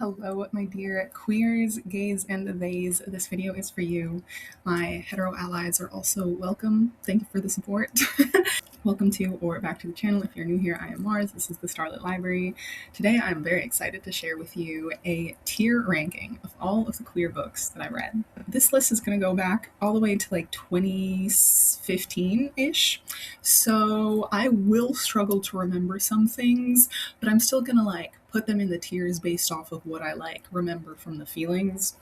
Hello, my dear queers, gays, and theys. This video is for you. My hetero allies are also welcome. Thank you for the support. Welcome to or back to the channel. If you're new here, I am Mars. This is the Starlit Library. Today, I'm very excited to share with you a tier ranking of all of the queer books that I read. This list is going to go back all the way to like 2015-ish. So I will struggle to remember some things, but I'm still going to put them in the tiers based off of what I remember from the feelings.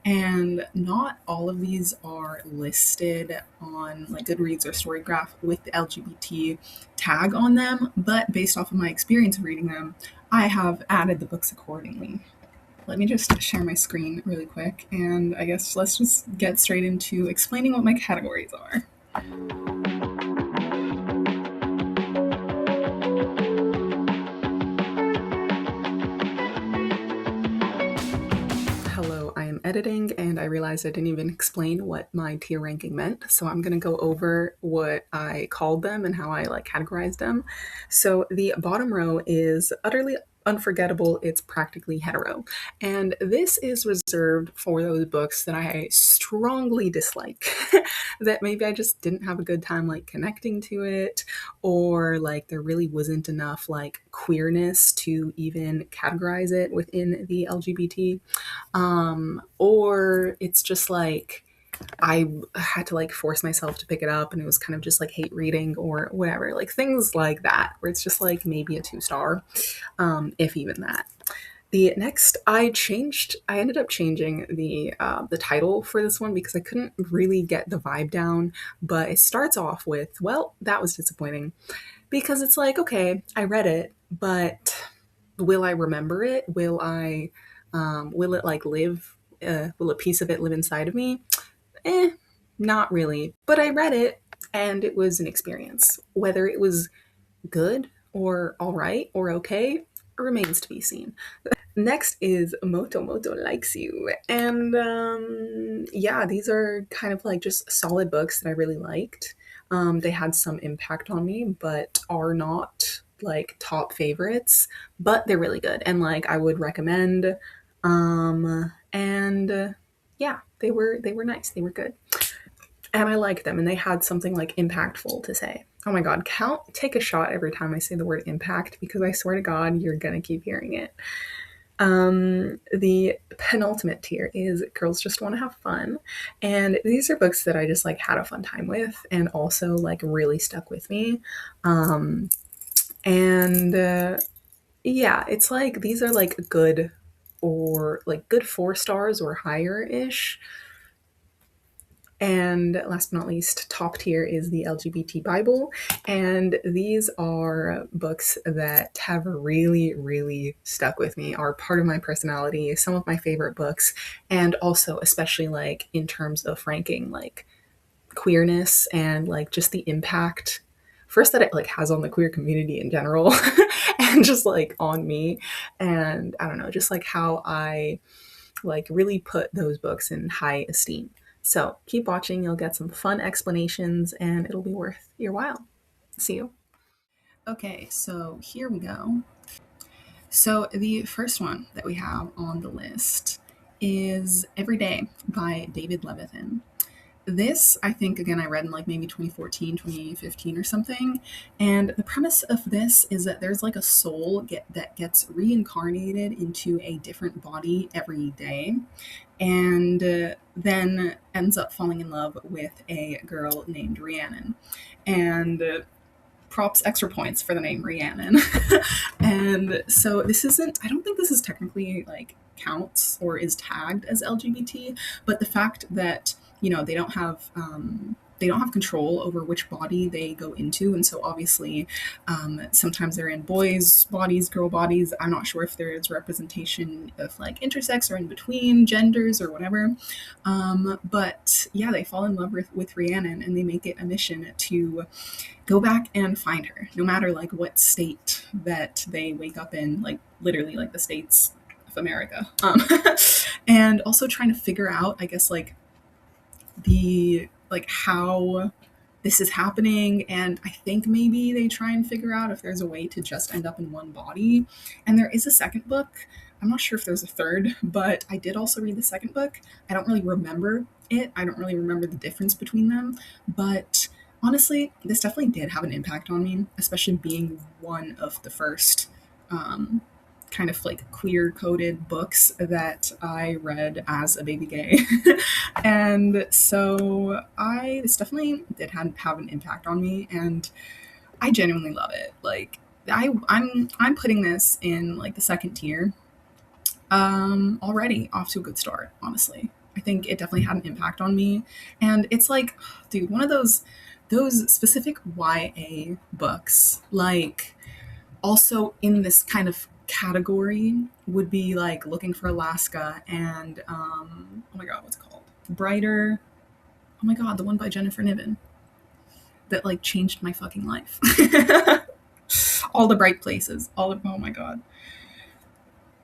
And not all of these are listed on Goodreads or Storygraph with the LGBT tag on them, but based off of my experience of reading them, I have added the books accordingly. Let me just share my screen really quick, and I guess let's just get straight into explaining what my categories are. Editing, and I realized I didn't even explain what my tier ranking meant, so I'm going to go over what I called them and how I categorized them. So the bottom row is utterly unforgettable. It's practically hetero, and this is reserved for those books that I strongly dislike that maybe I just didn't have a good time connecting to it, or there really wasn't enough queerness to even categorize it within the LGBT, or it's just I had to force myself to pick it up and it was kind of just hate reading or whatever, things like that, where it's just maybe a 2-star, if even that. The next, I ended up changing the title for this one because I couldn't really get the vibe down, but it starts off with, well, that was disappointing, because it's okay, I read it, but will I remember it? Will it live? Will a piece of it live inside of me? Not really. But I read it and it was an experience. Whether it was good or all right or okay remains to be seen. Next is Moto Moto Likes You. And yeah, these are kind of just solid books that I really liked. They had some impact on me, but are not top favorites, but they're really good and I would recommend. And yeah, they were nice. They were good. And I liked them, and they had something impactful to say. Oh my god, take a shot every time I say the word impact, because I swear to god you're gonna keep hearing it. The penultimate tier is Girls Just Want to Have Fun, and these are books that I just had a fun time with and also really stuck with me. And yeah, it's these are good, or good 4 stars or higher ish. And last but not least, top tier is the LGBT Bible. And these are books that have really, really stuck with me, are part of my personality, some of my favorite books, and also especially in terms of ranking queerness and just the impact, first, that it has on the queer community in general and just on me. And I don't know, just how I really put those books in high esteem. So keep watching, you'll get some fun explanations and it'll be worth your while. See you. Okay, so here we go. So the first one that we have on the list is Every Day by David Levithan. This, I think, again, I read in maybe 2014, 2015 or something. And the premise of this is that there's a soul that gets reincarnated into a different body every day, and then ends up falling in love with a girl named Rhiannon. And props, extra points for the name Rhiannon. And so this isn't, I don't think this is technically counts or is tagged as LGBT, but the fact that they don't have control over which body they go into, and so obviously sometimes they're in boys' bodies, girl bodies. I'm not sure if there is representation of intersex or in between genders or whatever, but yeah, they fall in love with Rhiannon, and they make it a mission to go back and find her, no matter what state that they wake up in, literally the states of America, and also trying to figure out, I guess, the how this is happening, and I think maybe they try and figure out if there's a way to just end up in one body. And there is a second book. I'm not sure if there's a third, but I did also read the second book. I don't really remember it. I don't really remember the difference between them, but honestly, this definitely did have an impact on me, especially being one of the first kind of like queer coded books that I read as a baby gay. And so this definitely did have an impact on me, and I genuinely love it. Like I'm putting this in like the second tier. Already off to a good start, honestly. I think it definitely had an impact on me. And it's like, dude, one of those specific YA books, like also in this kind of category would be like Looking for Alaska and oh my god, what's it called? Brighter. Oh my god, the one by Jennifer Niven that like changed my fucking life. All the Bright Places. Oh my god.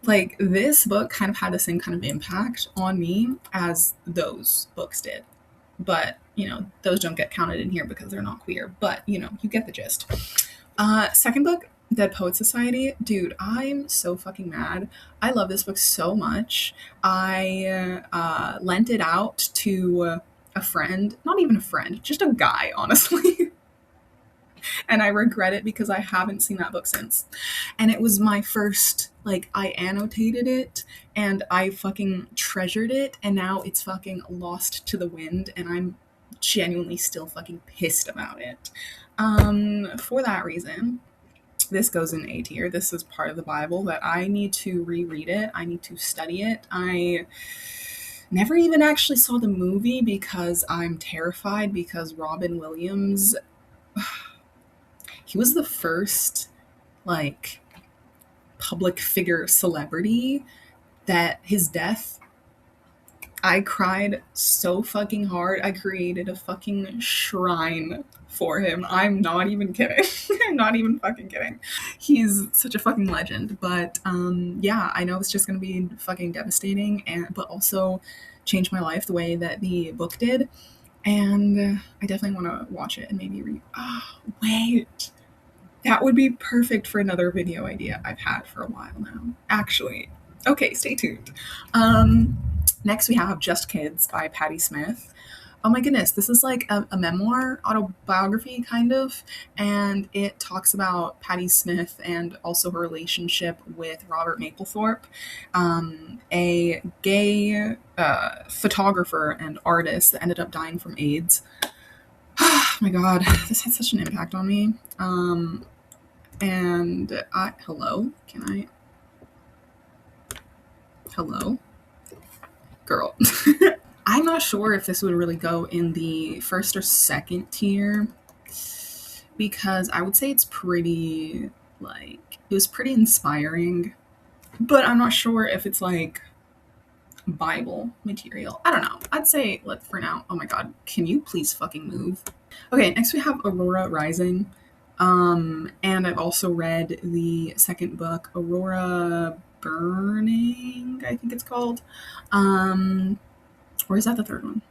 Like this book kind of had the same kind of impact on me as those books did. But, those don't get counted in here because they're not queer. But, you get the gist. Second book, Dead Poet Society. Dude, I'm so fucking mad. I love this book so much. I lent it out to a friend. Not even a friend, just a guy, honestly. And I regret it because I haven't seen that book since. And it was my first, like, I annotated it and I fucking treasured it, and now it's fucking lost to the wind, and I'm genuinely still fucking pissed about it. For that reason, this goes in A tier. This is part of the Bible that I need to reread it. I need to study it. I never even actually saw the movie because I'm terrified, because Robin Williams, he was the first, like, public figure celebrity that his death, I cried so fucking hard. I created a fucking shrine for him. I'm not even kidding. I'm not even fucking kidding. He's such a fucking legend. But yeah, I know it's just gonna be fucking devastating, but also change my life the way that the book did. And I definitely want to watch it and maybe read. Oh, wait. That would be perfect for another video idea I've had for a while now. Actually, okay, stay tuned. Next we have Just Kids by Patti Smith. Oh my goodness, this is like a memoir, autobiography kind of, and it talks about Patti Smith and also her relationship with Robert Mapplethorpe, a gay photographer and artist that ended up dying from AIDS. Oh my god, this had such an impact on me. Hello? Girl. I'm not sure if this would really go in the first or second tier, because I would say it's pretty, like, it was pretty inspiring, but I'm not sure if it's like Bible material. I don't know. I'd say, like, for now, oh my god, can you please fucking move? Okay, next we have Aurora Rising. And I've also read the second book, Aurora Burning, I think it's called. Or is that the third one?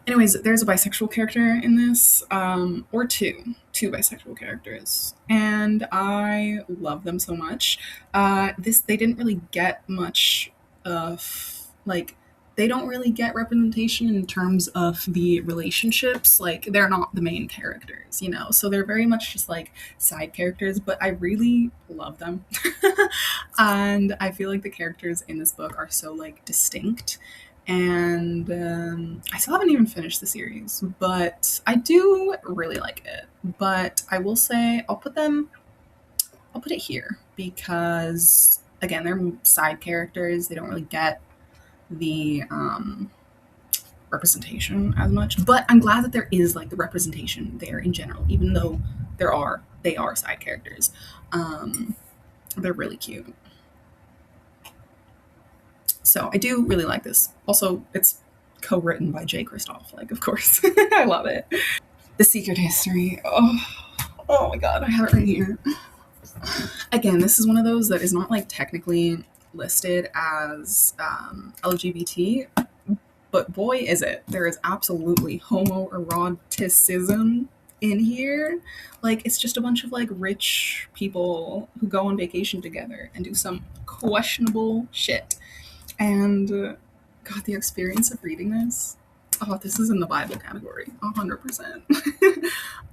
Anyways, there's a bisexual character in this, or two bisexual characters, and I love them so much. They didn't really get much of, like, they don't really get representation in terms of the relationships. Like, they're not the main characters, so they're very much just like side characters, but I really love them. And I feel like the characters in this book are so, like, distinct. And I still haven't even finished the series, but I do really like it. But I will say I'll put it here because, again, they're side characters. They don't really get the representation as much, but I'm glad that there is, like, the representation there in general, even though they are side characters. They're really cute. So I do really like this. Also, it's co-written by Jay Kristoff, like, of course. I love it. The Secret History. Oh my god, I have it right here. Again, this is one of those that is not, like, technically listed as LGBT, but boy is it. There is absolutely homoeroticism in here, like it's just a bunch of like rich people who go on vacation together and do some questionable shit. And God, the experience of reading this. Oh, this is in the Bible category. 100%.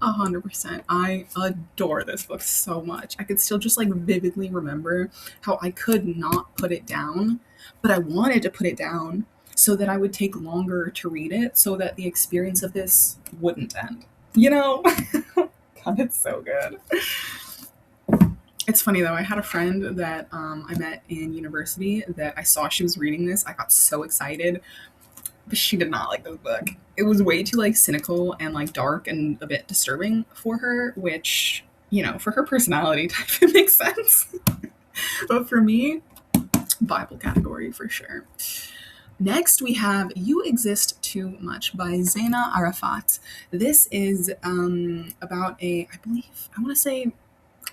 100%. I adore this book so much. I could still just like vividly remember how I could not put it down, but I wanted to put it down so that I would take longer to read it so that the experience of this wouldn't end. You know? God, it's so good. It's funny though, I had a friend that I met in university that I saw she was reading this. I got so excited, but she did not like this book. It was way too like cynical and like dark and a bit disturbing for her, which, you know, for her personality type, it makes sense. But for me, Bible category for sure. Next, we have You Exist Too Much by Zaina Arafat. This is about a, I believe, I want to say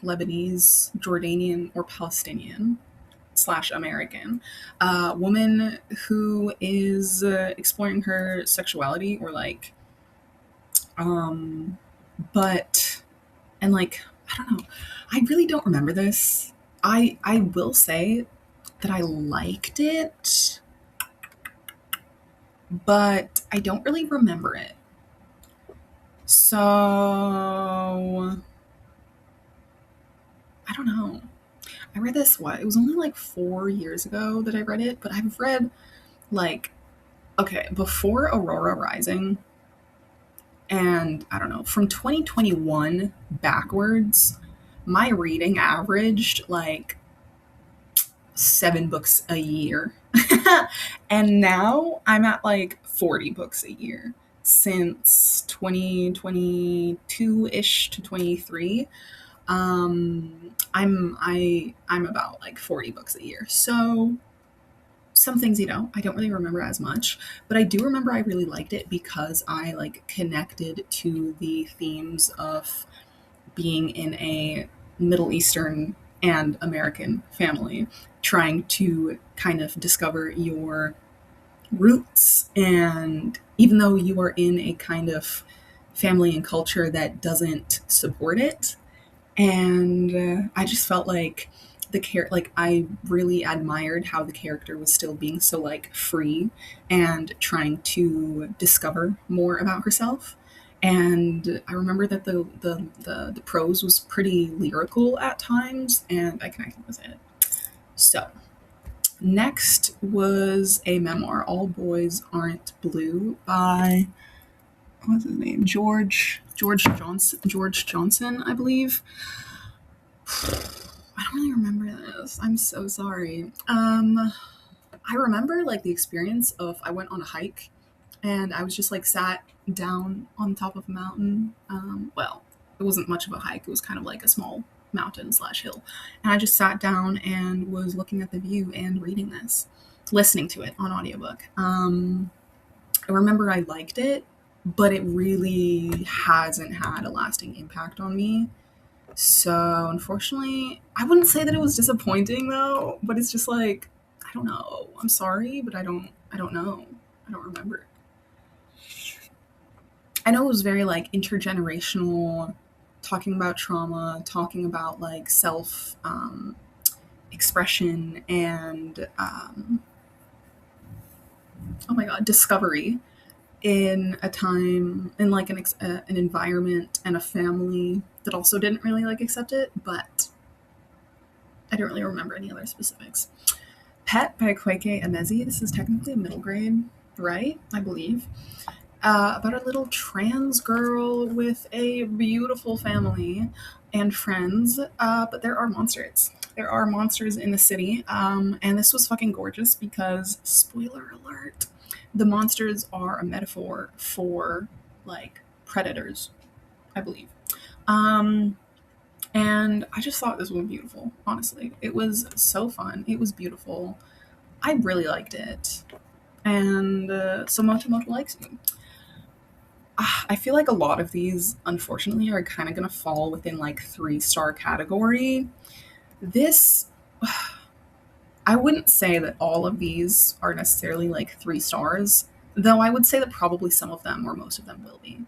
Lebanese, Jordanian, or Palestinian / American woman who is exploring her sexuality or like, but, and like, I don't know. I really don't remember this. I will say that I liked it, but I don't really remember it. So I don't know. I read this, what? It was only like 4 years ago that I read it, but I've read like, okay, before Aurora Rising, and I don't know, from 2021 backwards, my reading averaged like 7 books a year. And now I'm at like 40 books a year since 2022-ish to 23. I'm about like 40 books a year. So some things, you know, I don't really remember as much, but I do remember I really liked it because I like connected to the themes of being in a Middle Eastern and American family, trying to kind of discover your roots. And even though you are in a kind of family and culture that doesn't support it, and I just felt like like I really admired how the character was still being so like free and trying to discover more about herself. And I remember that the prose was pretty lyrical at times, and I connected with it. So next was a memoir, All Boys Aren't Blue by, what's his name, George Johnson, I believe. I don't really remember this. I'm so sorry. I remember like the experience of I went on a hike and I was just like sat down on top of a mountain. Well, it wasn't much of a hike. It was kind of like a small mountain / hill. And I just sat down and was looking at the view and reading this, listening to it on audiobook. I remember I liked it, but it really hasn't had a lasting impact on me. So unfortunately, I wouldn't say that it was disappointing though, but it's just like, I don't know. I'm sorry, but I don't know. I don't remember. I know it was very like intergenerational, talking about trauma, talking about like self expression and oh my god, discovery in a time in like an environment and a family that also didn't really like accept it, but I don't really remember any other specifics. Pet by Kweke Emezi. This is technically a middle grade, right? I believe. About a little trans girl with a beautiful family and friends, but there are monsters. There are monsters in the city, and this was fucking gorgeous because, spoiler alert, the monsters are a metaphor for, like, predators, I believe. And I just thought this was beautiful, honestly. It was so fun. It was beautiful. I really liked it. And so Motomoto likes me. I feel like a lot of these, unfortunately, are kind of going to fall within like 3-star category. This, I wouldn't say that all of these are necessarily like 3 stars, though I would say that probably some of them or most of them will be.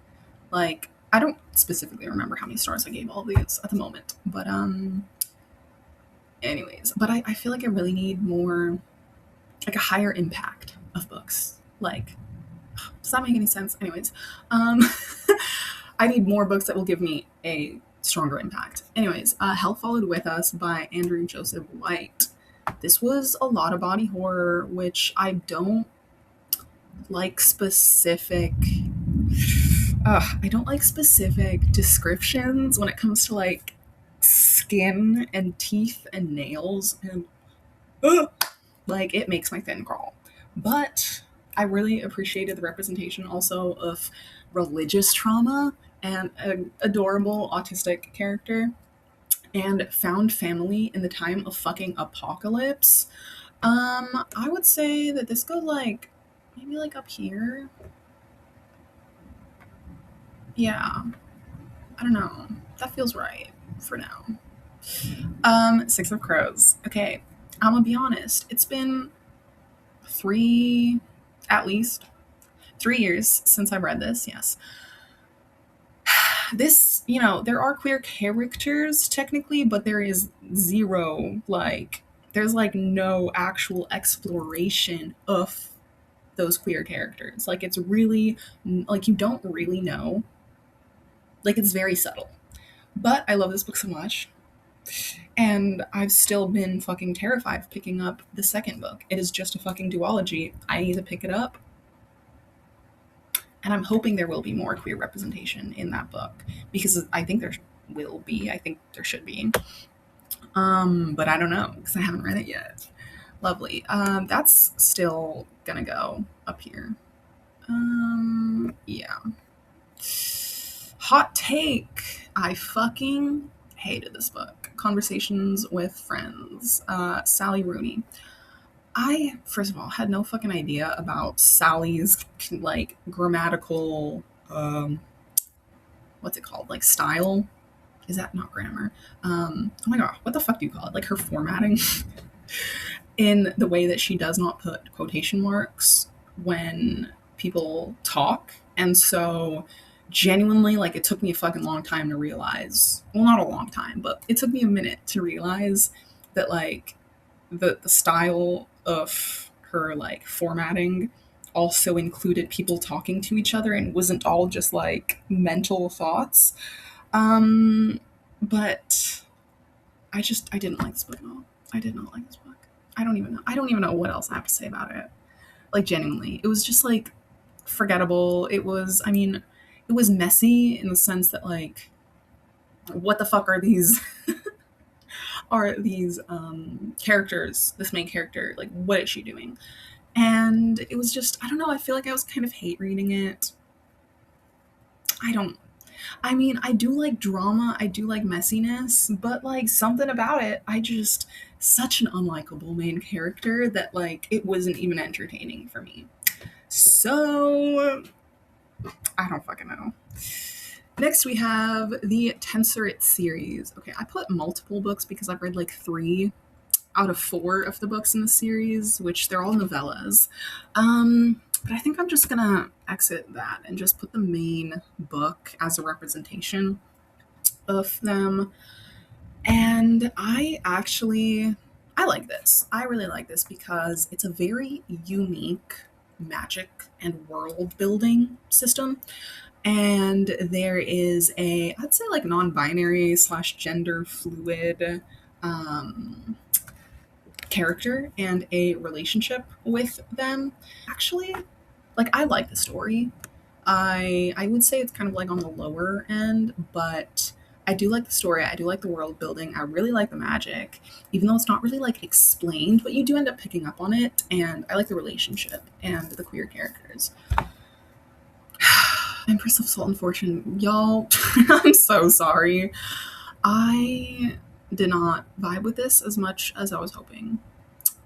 Like, I don't specifically remember how many stars I gave all of these at the moment, but anyways, but I feel like I really need more, like a higher impact of books. Like, does that make any sense? Anyways, um, I need more books that will give me a stronger impact. Anyways, Hell Followed With Us by Andrew Joseph White. This was a lot of body horror, which I don't like specific. I don't like specific descriptions when it comes to like skin and teeth and nails and like it makes my skin crawl. But I really appreciated the representation also of religious trauma and an adorable autistic character and found family in the time of fucking apocalypse. I would say that this goes like maybe like up here. Yeah, I don't know. That feels right for now. Six of Crows. Okay, I'm gonna be honest. It's been three, at least 3 years since I read this. Yes, this, there are queer characters technically, but there is zero, like, there's like no actual exploration of those queer characters. Like, it's really, like, you don't really know. Like, it's very subtle. But I love this book so much. And I've still been fucking terrified of picking up the second book. It is just a fucking duology. I need to pick it up. And I'm hoping there will be more queer representation in that book because I think there will be. I think there should be. But I don't know because I haven't read it yet. Lovely. That's still gonna go up here. Yeah. Hot take. I fucking hated this book. Conversations with Friends. Sally Rooney. I, first of all, had no fucking idea about Sally's, like, grammatical, what's it called? Like, style? Is that not grammar? Oh my god, what the fuck do you call it? Like, her formatting in the way that she does not put quotation marks when people talk. And so, genuinely, like, it took me a fucking long time to realize, well, not a long time, but it took me a minute to realize that, like, the style of her like formatting also included people talking to each other and wasn't all just like mental thoughts. Um but I didn't like this book at all. I did not like this book. I don't even know what else I have to say about it. Like, genuinely. It was just like forgettable. It was messy in the sense that, like, what the fuck are these characters, this main character, like, what is she doing? And it was just, I don't know, I feel like I was kind of hate reading it. I don't, I do like drama, I do like messiness, but like something about it, such an unlikable main character that like it wasn't even entertaining for me. So, I don't fucking know. Next, we have the Tensorate series. Okay, I put multiple books because I've read like 3 out of 4 of the books in the series, which they're all novellas. But I think I'm just gonna exit that and just put the main book as a representation of them. And I like this. I really like this because it's a very unique magic and world building system. And there is I'd say like non-binary / gender fluid character and a relationship with them. Actually, like, I like the story. I would say it's kind of like on the lower end, but I do like the story. I do like the world building. I really like the magic, even though it's not really like explained, but you do end up picking up on it. And I like the relationship and the queer characters. Empress of Salt and Fortune, y'all. I'm so sorry. I did not vibe with this as much as I was hoping.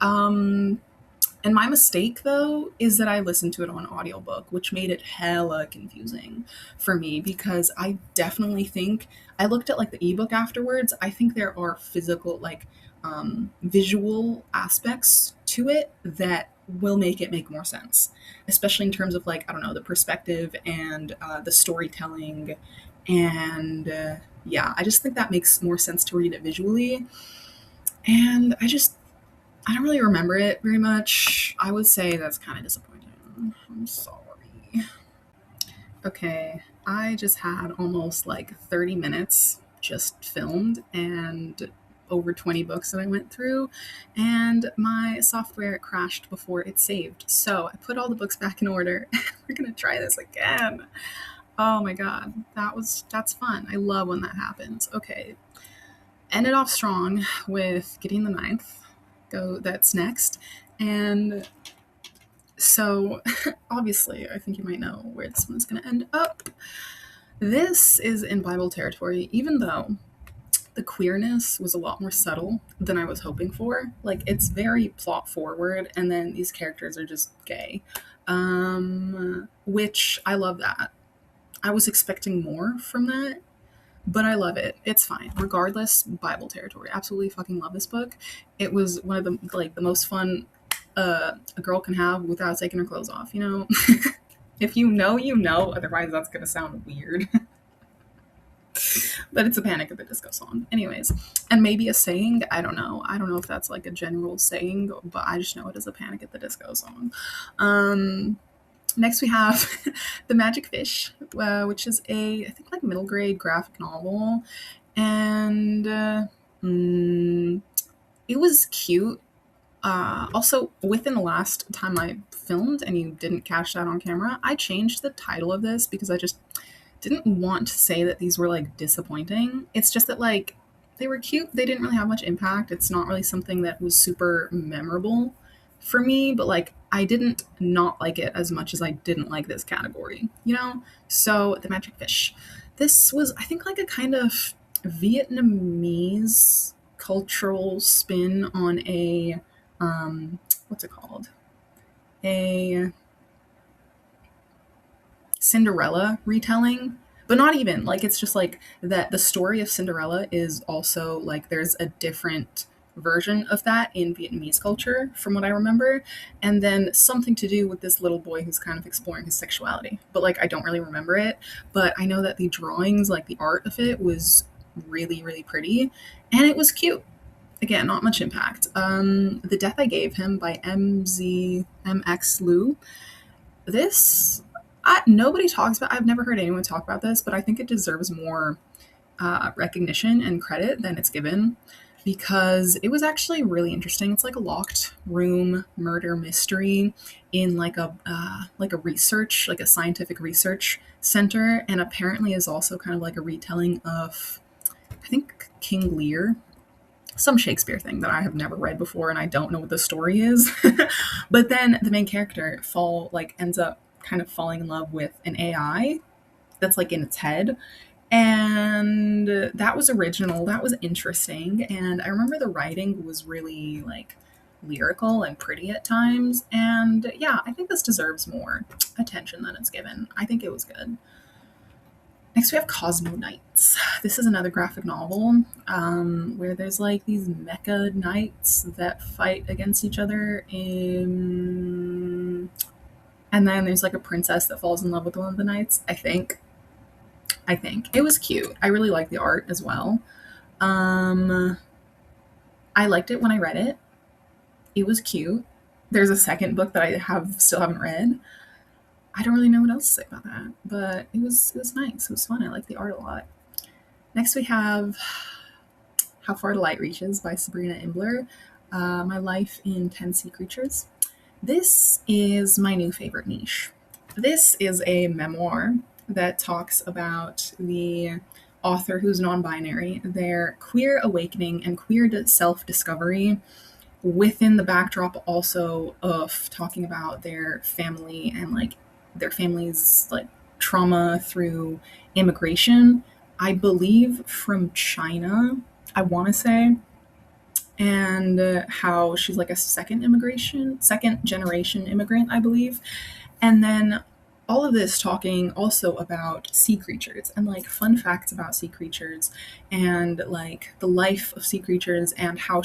And my mistake, though, is that I listened to it on audiobook, which made it hella confusing for me because I definitely think I looked at like the ebook afterwards. I think there are physical, like, visual aspects to it that will make it make more sense, especially in terms of like, I don't know, the perspective and the storytelling And yeah, I just think that makes more sense to read it visually. And I don't really remember it very much. I would say that's kind of disappointing. I'm sorry. Okay, I just had almost like 30 minutes just filmed and over 20 books that I went through, and my software crashed before it saved. So I put all the books back in order. We're gonna try this again. Oh my god, that's fun. I love when that happens. Okay, ended off strong with getting the ninth. Go, that's next. And so, obviously, I think you might know where this one's going to end up. This is in Bible territory, even though the queerness was a lot more subtle than I was hoping for. Like, it's very plot forward, and then these characters are just gay. Which I love that. I was expecting more from that, but I love it. It's fine. Regardless, Bible territory. Absolutely fucking love this book. It was one of the most fun a girl can have without taking her clothes off, you know? If you know, you know. Otherwise, that's gonna sound weird. But it's a Panic at the Disco song. Anyways, and maybe a saying. I don't know. I don't know if that's like a general saying, but I just know it as a Panic at the Disco song. Next, we have The Magic Fish, which is I think, like middle grade graphic novel. And it was cute. Also, within the last time I filmed, and you didn't catch that on camera, I changed the title of this because I just didn't want to say that these were like disappointing. It's just that like they were cute. They didn't really have much impact. It's not really something that was super memorable for me, but like I didn't not like it as much as I didn't like this category, you know? So, The Magic Fish. This was, I think, like a kind of Vietnamese cultural spin on a what's it called? A Cinderella retelling, but not even like it's just like that the story of Cinderella is also like there's a different version of that in Vietnamese culture from what I remember, and then something to do with this little boy who's kind of exploring his sexuality, but like I don't really remember it. But I know that the drawings, like the art of it, was really really pretty, and it was cute. Again, not much impact. The Death I Gave Him by MX Liu. This, nobody talks about. I've never heard anyone talk about this, but I think it deserves more recognition and credit than it's given because it was actually really interesting. It's like a locked room murder mystery in like a research, like a scientific research center, and apparently is also kind of like a retelling of, I think, King Lear, some Shakespeare thing that I have never read before and I don't know what the story is. But then the main character ends up kind of falling in love with an AI that's like in its head. And that was original. That was interesting. And I remember the writing was really like lyrical and pretty at times. And yeah, I think this deserves more attention than it's given. I think it was good. Next, we have Cosmo Knights. This is another graphic novel where there's like these mecha knights that fight against each other. And then there's like a princess that falls in love with one of the knights, I think. It was cute. I really like the art as well. I liked it when I read it. It was cute. There's a second book that I still haven't read. I don't really know what else to say about that, but it was nice. It was fun. I like the art a lot. Next, we have How Far the Light Reaches by Sabrina Imbler. My Life in 10 Sea Creatures. This is my new favorite niche. This is a memoir that talks about the author who's non-binary, their queer awakening and queer self-discovery within the backdrop also of talking about their family and like their family's like trauma through immigration, I believe from China, I want to say, and how she's like a second generation immigrant, I believe. And then all of this talking also about sea creatures and like fun facts about sea creatures and like the life of sea creatures and how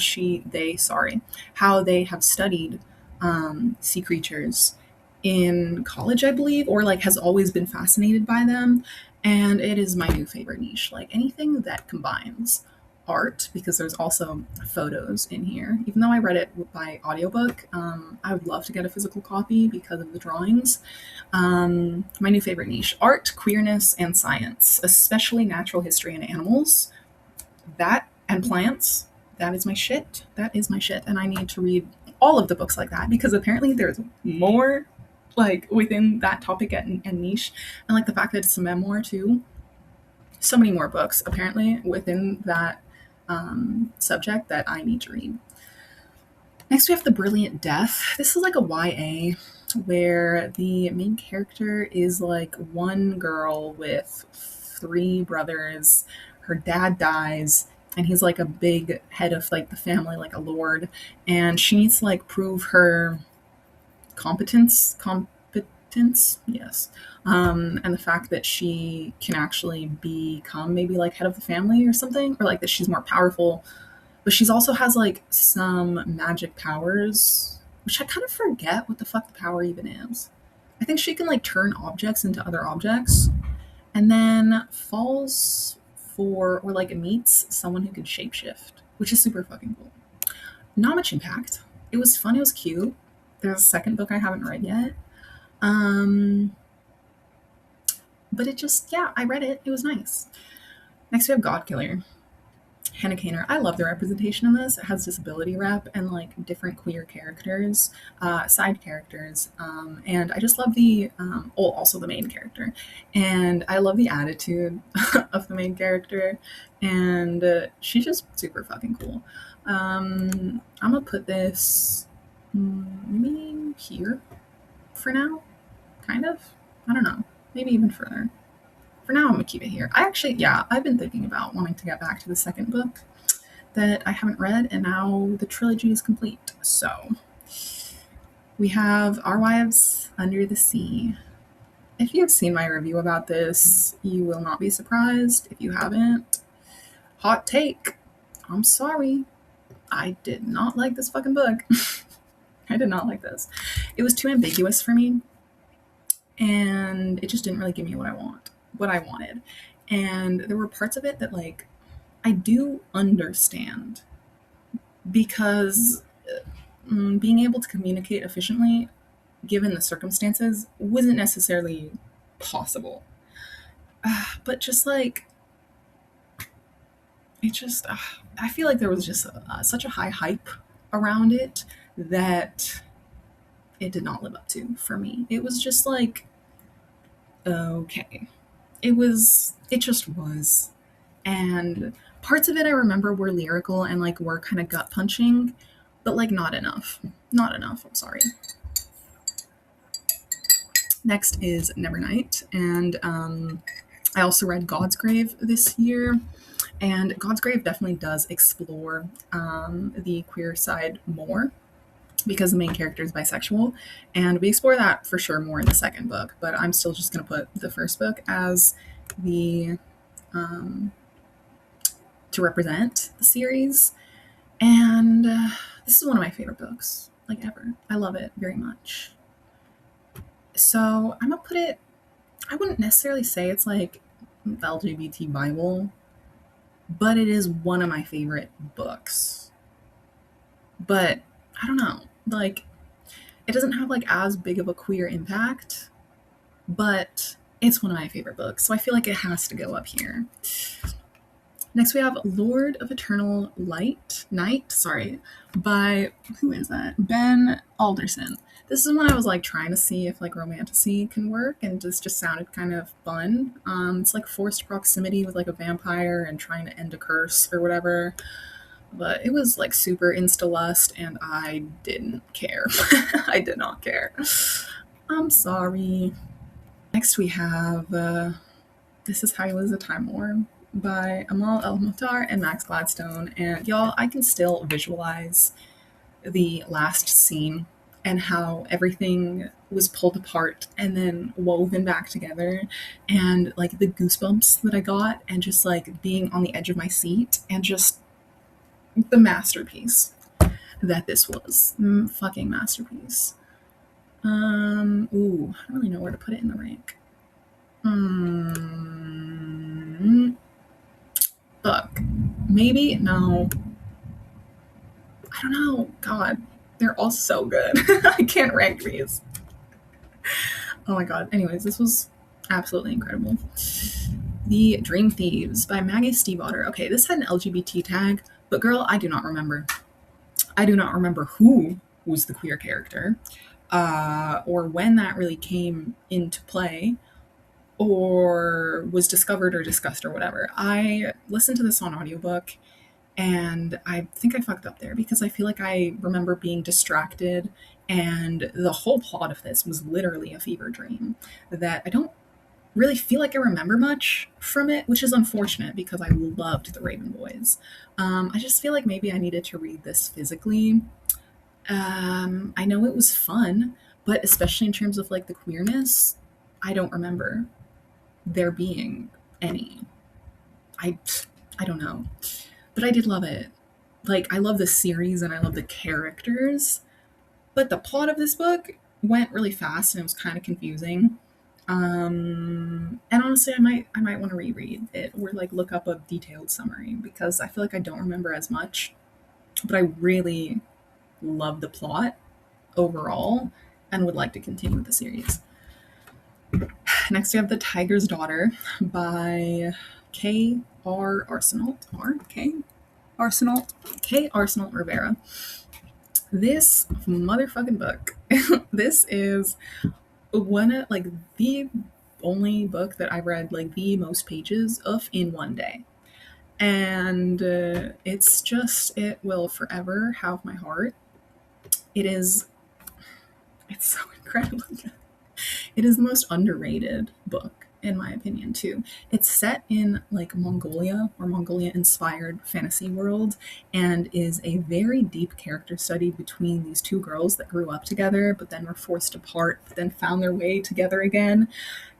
they have studied sea creatures in college, I believe, or like has always been fascinated by them. And it is my new favorite niche. Like anything that combines art, because there's also photos in here. Even though I read it by audiobook, I would love to get a physical copy because of the drawings. My new favorite niche: art, queerness, and science, especially natural history and animals. That and plants. That is my shit. That is my shit. And I need to read all of the books like that because apparently there's more like within that topic and niche. And like the fact that it's a memoir too. So many more books apparently within that subject that I need to read. Next, we have The Brilliant Death. This is like a YA where the main character is like one girl with three brothers. Her dad dies, and he's like a big head of like the family, like a lord, and she needs to like prove her competence, yes, and the fact that she can actually become maybe like head of the family or something, or like that she's more powerful, but she's also has like some magic powers, which I kind of forget what the fuck the power even is. I think she can like turn objects into other objects, and then falls for or like meets someone who can shapeshift, which is super fucking cool. Not much impact. It was fun. It was cute. There's a second book I haven't read yet. Um, but it just, yeah, I read it. It was nice. Next, we have God Killer. Hannah Kaner. I love the representation in this. It has disability rep and like different queer characters, side characters, and I just love also the main character, and I love the attitude of the main character, and she's just super fucking cool. I'm gonna put this maybe here for now, kind of. I don't know, maybe even further. For now, I'm gonna keep it here. I've been thinking about wanting to get back to the second book that I haven't read, and now the trilogy is complete. So we have Our Wives Under the Sea. If you have seen my review about this, you will not be surprised. If you haven't, hot take. I'm sorry. I did not like this fucking book. I did not like this. It was too ambiguous for me, and it just didn't really give me what I wanted. And there were parts of it that like I do understand because being able to communicate efficiently given the circumstances wasn't necessarily possible. But just like it just I feel like there was just such a high hype around it that it did not live up to for me. It was just like okay. It just was. And parts of it I remember were lyrical and like were kind of gut punching, but like not enough. Not enough, I'm sorry. Next is Nevernight, and I also read God's Grave this year, and God's Grave definitely does explore the queer side more because the main character is bisexual, and we explore that for sure more in the second book, but I'm still just going to put the first book as the to represent the series. And this is one of my favorite books, like ever. I love it very much. So I'm gonna put it, I wouldn't necessarily say it's like the LGBT Bible, but it is one of my favorite books. But I don't know, like it doesn't have like as big of a queer impact, but it's one of my favorite books, so I feel like it has to go up here. Next, we have Lord of Eternal Night, by, who is that? Ben Alderson. This is when I was like trying to see if like romantasy can work, and just sounded kind of fun. It's like forced proximity with like a vampire and trying to end a curse or whatever. But it was like super insta-lust, and I didn't care. I did not care. I'm sorry. Next we have This Is How You Lose a Time War by Amal El-Mukhtar and Max Gladstone. And y'all, I can still visualize the last scene and how everything was pulled apart and then woven back together, and like the goosebumps that I got, and just like being on the edge of my seat, and just the masterpiece that this was. Fucking masterpiece. Ooh, I don't really know where to put it in the rank. Book. Maybe? No. I don't know. God, they're all so good. I can't rank these. Oh my god. Anyways, this was absolutely incredible. The Dream Thieves by Maggie Stiefvater. Okay, this had an LGBT tag, but girl, I do not remember. I do not remember who was the queer character, or when that really came into play, or was discovered or discussed or whatever. I listened to this on audiobook and I think I fucked up there because I feel like I remember being distracted and the whole plot of this was literally a fever dream that I don't really feel like I remember much from it, which is unfortunate because I loved the Raven Boys. I just feel like maybe I needed to read this physically. I know it was fun, but especially in terms of like the queerness, I don't remember there being any. I I don't know, but I did love it. Like I love the series and I love the characters, but the plot of this book went really fast and it was kind of confusing. And honestly, I might want to reread it or like look up a detailed summary because I feel like I don't remember as much, but I really love the plot overall and would like to continue with the series. Next, we have The Tiger's Daughter by K. R. Arsenault. R. K. Arsenault. K. Arsenault Rivera. This motherfucking book. This is one of like the only book that I read like the most pages of in one day. And it's just, it will forever have my heart. It's so incredible. It is the most underrated book, in my opinion, too. It's set in like Mongolia or Mongolia inspired fantasy world and is a very deep character study between these two girls that grew up together but then were forced apart, but then found their way together again.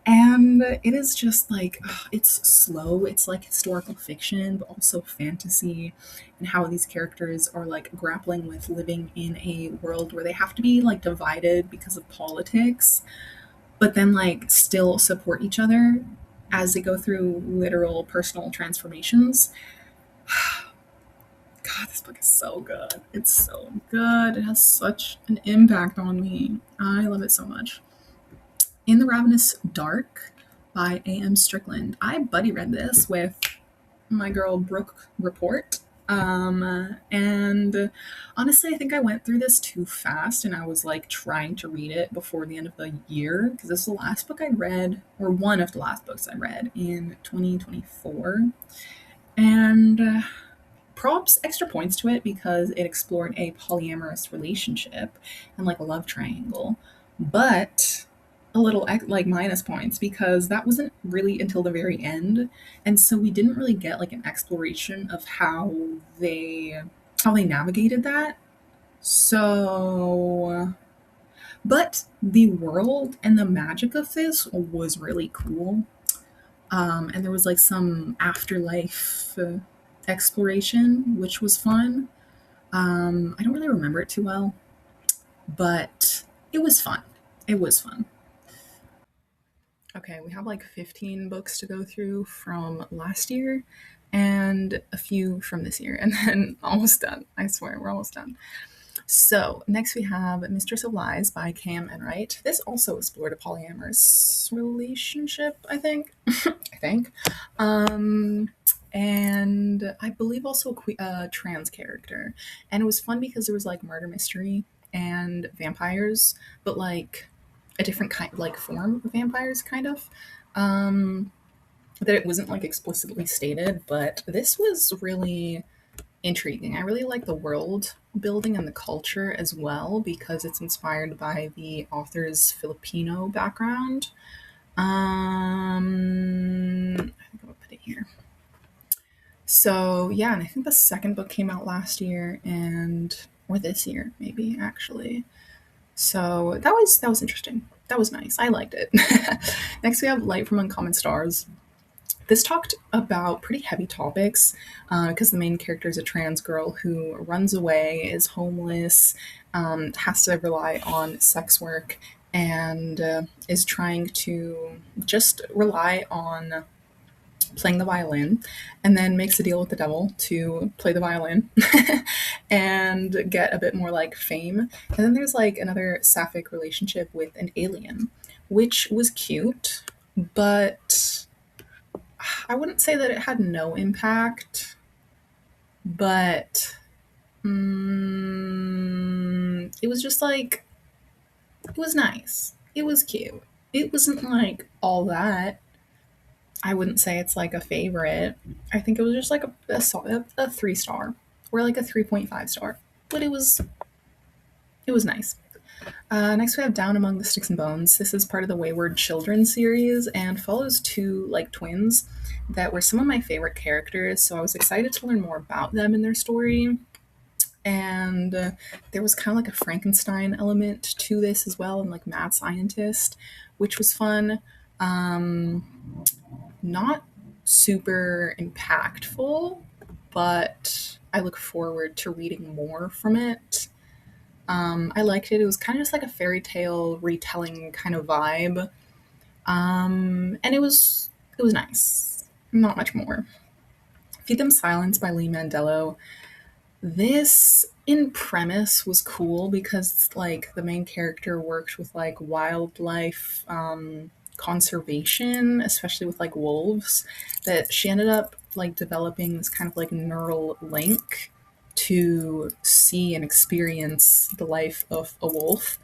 And it is just like, it's slow. It's like historical fiction, but also fantasy, and how these characters are like grappling with living in a world where they have to be like divided because of politics, but then like still support each other as they go through literal personal transformations. God, this book is so good. It's so good. It has such an impact on me. I love it so much. In the Ravenous Dark by A.M. Strickland. I buddy read this with my girl Brooke Report. And honestly, I think I went through this too fast and I was like trying to read it before the end of the year because this is the last book I read, or one of the last books I read in 2024. And props extra points to it because it explored a polyamorous relationship and like a love triangle. But a little like minus points because that wasn't really until the very end, and so we didn't really get like an exploration of how they navigated that. So, but the world and the magic of this was really cool. And there was like some afterlife exploration, which was fun. I don't really remember it too well, but it was fun. It was fun. Okay, we have like 15 books to go through from last year and a few from this year, and then almost done. I swear, we're almost done. So, next we have Mistress of Lies by Cam Enright. This also explored a polyamorous relationship, I think. I think. And I believe also a trans character. And it was fun because there was like murder mystery and vampires, but like a different kind, like form of vampires, kind of. That it wasn't like explicitly stated, but this was really intriguing. I really like the world building and the culture as well because it's inspired by the author's Filipino background. I think I'll put it here. So yeah, and I think the second book came out last year or this year maybe actually. So that was interesting. That was nice. I liked it. Next we have Light from Uncommon Stars This talked about pretty heavy topics because the main character is a trans girl who runs away, is homeless, has to rely on sex work, and is trying to just rely on playing the violin, and then makes a deal with the devil to play the violin and get a bit more like fame. And then there's like another sapphic relationship with an alien, which was cute, but I wouldn't say that it had no impact, but it was just like, it was nice. It was cute. It wasn't like all that. I wouldn't say it's like a favorite. I think it was just like a 3 star or like a 3.5 star, but it was nice. Next, we have Down Among the Sticks and Bones. This is part of the Wayward Children series and follows two like twins that were some of my favorite characters. So I was excited to learn more about them and their story. And there was kind of like a Frankenstein element to this as well, and like mad scientist, which was fun. Not super impactful, but I look forward to reading more from it. I liked it. It was kind of just like a fairy tale retelling kind of vibe, and it was nice. Not much more. Feed Them Silence by Lee Mandello. This in premise was cool because like the main character worked with like wildlife conservation, especially with like wolves, that she ended up like developing this kind of like neural link to see and experience the life of a wolf.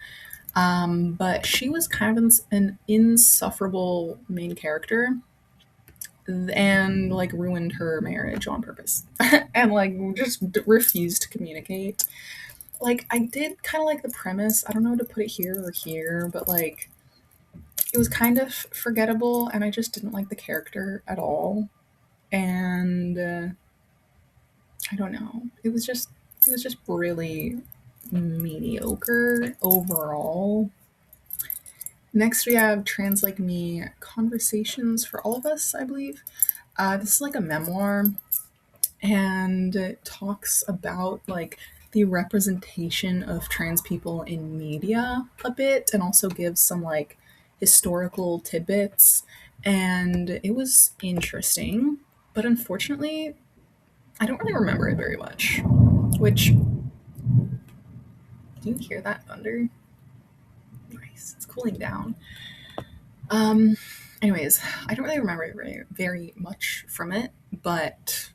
But she was kind of an insufferable main character and like ruined her marriage on purpose and like just refused to communicate. Like I did kind of like the premise. I don't know how to put it here or here, but like it was kind of forgettable and I just didn't like the character at all. And I don't know. It was just really mediocre overall. Next, we have Trans Like Me Conversations for All of Us, I believe. This is like a memoir, and it talks about like the representation of trans people in media a bit, and also gives some like historical tidbits. And it was interesting, but unfortunately, I don't really remember it very much. Which, do you hear that thunder? Nice, it's cooling down. Um, Anyways, I don't really remember very much from it, but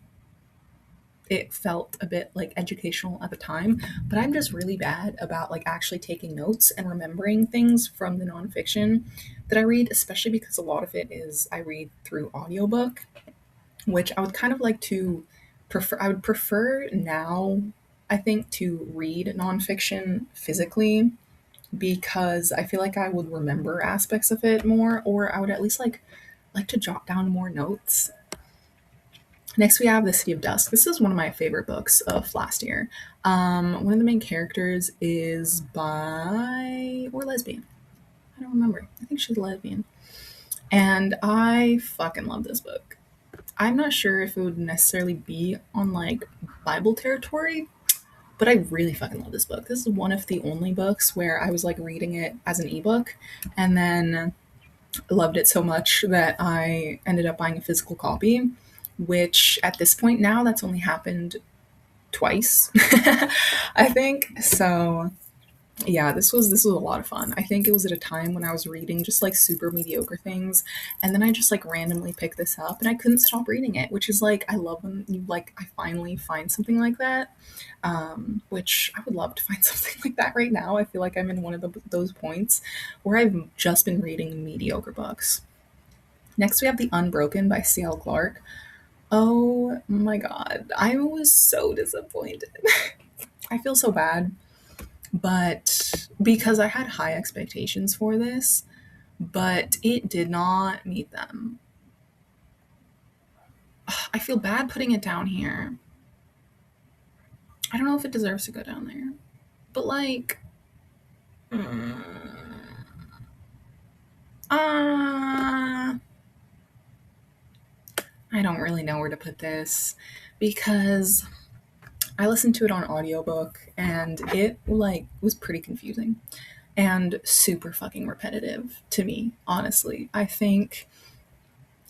it felt a bit like educational at the time. But I'm just really bad about like actually taking notes and remembering things from the nonfiction that I read, especially because a lot of it is I read through audiobook, which I would kind of like to prefer. I would prefer now, I think, to read nonfiction physically because I feel like I would remember aspects of it more, or I would at least like to jot down more notes. Next, we have The City of Dusk. This is one of my favorite books of last year. One of the main characters is bi or lesbian. I don't remember. I think she's lesbian. And I fucking love this book. I'm not sure if it would necessarily be on like Bible territory, but I really fucking love this book. This is one of the only books where I was like reading it as an ebook and then loved it so much that I ended up buying a physical copy, which at this point now that's only happened twice, I think. So yeah, this was a lot of fun. I think it was at a time when I was reading just like super mediocre things, and then I just like randomly picked this up and I couldn't stop reading it, which is like I love when you like I finally find something like that. Which I would love to find something like that right now. I feel like I'm in one of those points where I've just been reading mediocre books. Next, we have The Unbroken by C.L. Clark. Oh my god, I was so disappointed. I feel so bad, but because I had high expectations for this, but it did not meet them. I feel bad putting it down here. I don't know if it deserves to go down there, but like, uh, don't really know where to put this because I listened to it on audiobook and it like was pretty confusing and super fucking repetitive to me, honestly. I think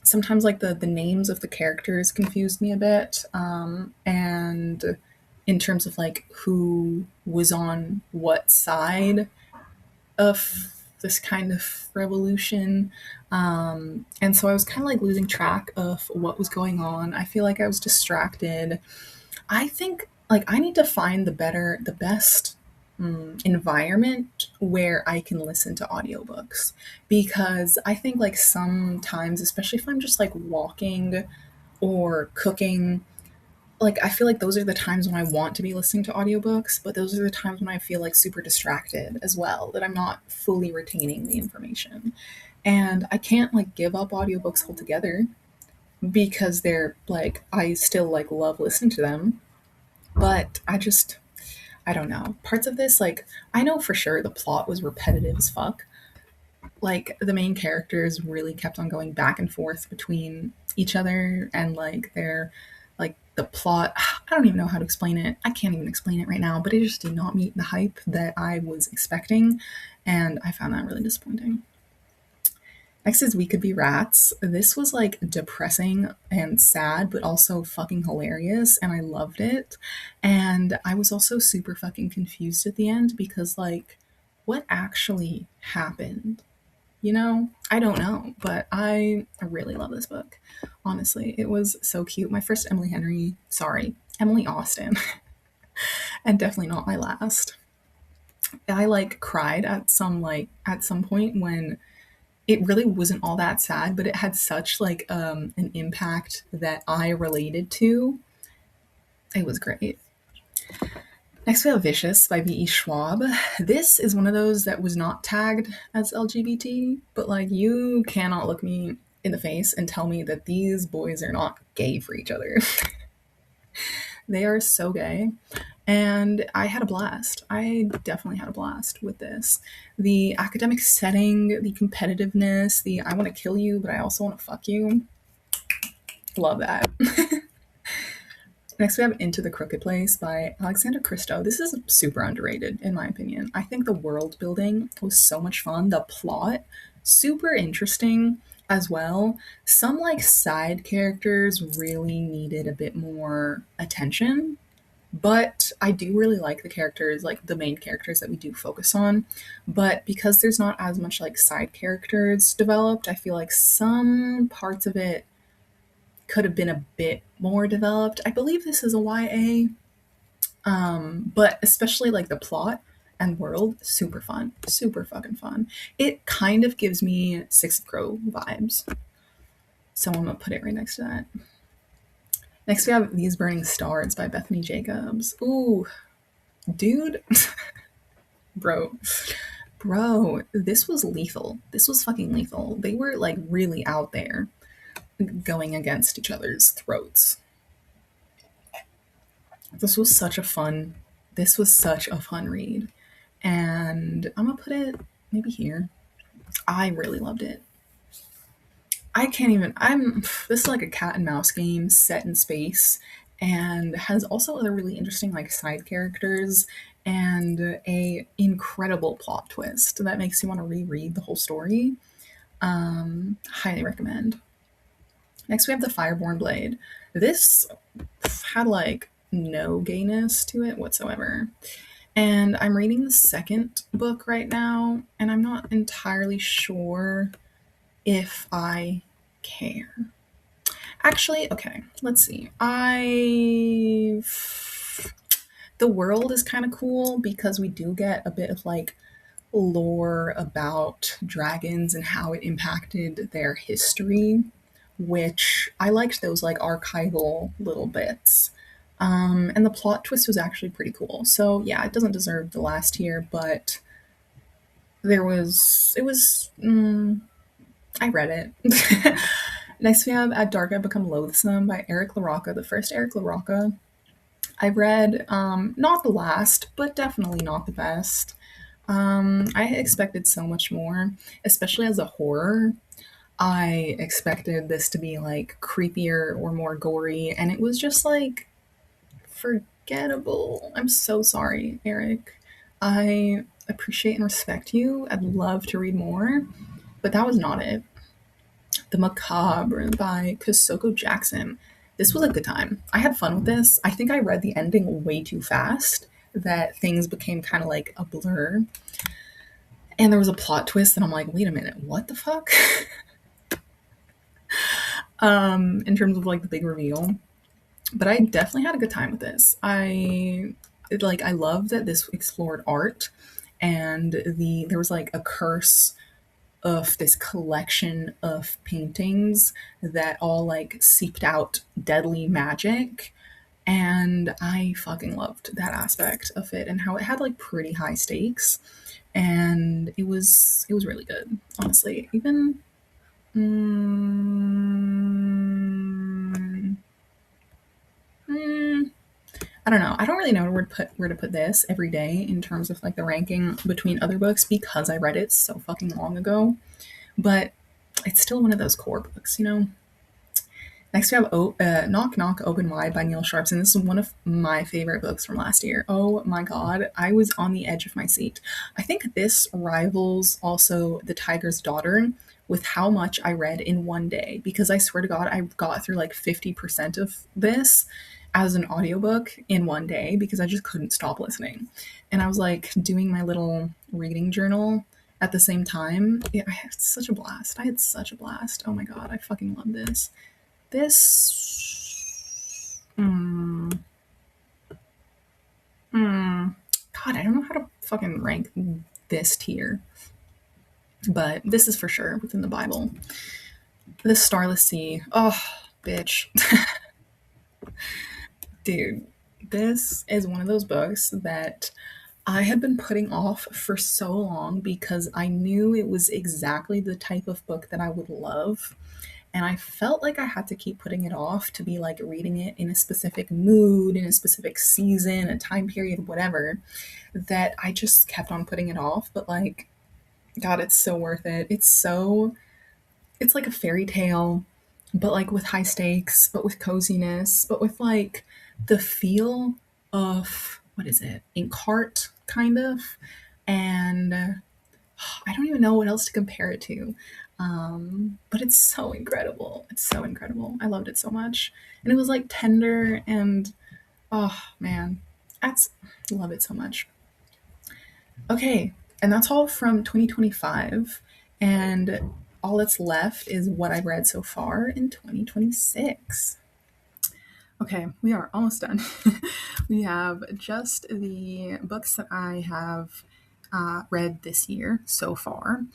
sometimes like the names of the characters confused me a bit, and in terms of like who was on what side of this kind of revolution. And so I was kind of like losing track of what was going on. I feel like I was distracted. I think like I need to find the best environment where I can listen to audiobooks, because I think like sometimes, especially if I'm just like walking or cooking, like I feel like those are the times when I want to be listening to audiobooks, but those are the times when I feel like super distracted as well, that I'm not fully retaining the information. And I can't like give up audiobooks altogether because they're like I still like love listening to them, but I don't know. Parts of this like I know for sure the plot was repetitive as fuck. Like the main characters really kept on going back and forth between each other, and like their like the plot, I don't even know how to explain it. I can't even explain it right now, but it just did not meet the hype that I was expecting, and I found that really disappointing. Next is We Could Be Rats. This was like depressing and sad, but also fucking hilarious, and I loved it. And I was also super fucking confused at the end because, like, what actually happened? You know, I don't know, but I really love this book. Honestly, it was so cute. My first Emily Austen, and definitely not my last. I like cried at some point when it really wasn't all that sad, but it had such like an impact that I related to. It was great. Next, we have Vicious by V.E. Schwab. This is one of those that was not tagged as LGBT, but like you cannot look me in the face and tell me that these boys are not gay for each other. They are so gay. And I had a blast. I definitely had a blast with this. The academic setting, the competitiveness, the I want to kill you, but I also want to fuck you. Love that. Next, we have Into the Crooked Place by Alexander Christo. This is super underrated, in my opinion. I think the world building was so much fun. The plot, super interesting as well. Some like side characters really needed a bit more attention, but I do really like the characters, like the main characters that we do focus on. But because there's not as much like side characters developed, I feel like some parts of it could have been a bit more developed. I believe this is a YA, but especially like the plot and world, super fun, super fucking fun. It kind of gives me Six of Crow vibes, so I'm gonna put it right next to that. Next, we have These Burning Stars by Bethany Jacobs. Ooh, dude, bro, this was lethal. This was fucking lethal. They were like really out there going against each other's throats. This was such a fun this was such a fun read. And I'm gonna put it maybe here. I really loved it. I can't even I'm This is like a cat and mouse game set in space and has also other really interesting like side characters and a incredible plot twist that makes you want to reread the whole story. Highly recommend. Next, we have The Fireborn Blade. This had like no gayness to it whatsoever. And I'm reading the second book right now, and I'm not entirely sure if I care. Actually, okay, let's see. The world is kind of cool because we do get a bit of like lore about dragons and how it impacted their history, which I liked those like archival little bits. And the plot twist was actually pretty cool. So yeah, it doesn't deserve the last tier, but I read it. Next, we have At Dark I Become Loathsome by Eric LaRocca, the first Eric LaRocca I read. Not the last, but definitely not the best. I expected so much more, especially as a horror. I expected this to be like creepier or more gory, and it was just like forgettable. I'm so sorry, Eric. I appreciate and respect you. I'd love to read more, but that was not it. The Macabre by Kosoko Jackson. This was a good time. I had fun with this. I think I read the ending way too fast, that things became kind of like a blur. And there was a plot twist, and I'm like, wait a minute, what the fuck? In terms of like the big reveal. But I definitely had a good time with this. I love that this explored art, and there was like a curse of this collection of paintings that all like seeped out deadly magic. And I fucking loved that aspect of it and how it had like pretty high stakes. And it was really good, honestly. Even mm, mm, I don't know. I don't really know where to put this every day in terms of like the ranking between other books because I read it so fucking long ago. But it's still one of those core books, you know? Next, we have Knock Knock Open Wide by Neil Sharpson. This is one of my favorite books from last year. Oh my god, I was on the edge of my seat. I think this rivals also The Tiger's Daughter with how much I read in one day, because I swear to god, I got through like 50% of this as an audiobook in one day because I just couldn't stop listening. And I was like doing my little reading journal at the same time. Yeah, I had such a blast. I had such a blast. Oh my god, I fucking love this. This. God, I don't know how to fucking rank this tier, but this is for sure within the Bible. The Starless Sea. Oh, bitch. Dude, this is one of those books that I had been putting off for so long because I knew it was exactly the type of book that I would love. And I felt like I had to keep putting it off to be like reading it in a specific mood, in a specific season, a time period, whatever, that I just kept on putting it off. But like, God, it's so worth it. It's like a fairy tale, but like with high stakes, but with coziness, but with like the feel of, what is it, Inkheart, kind of. And I don't even know what else to compare it to. But it's so incredible. It's so incredible. I loved it so much. And it was like tender and oh man, that's love it so much. Okay, and that's all from 2025. And all that's left is what I've read so far in 2026. Okay, we are almost done. We have just the books that I have read this year so far.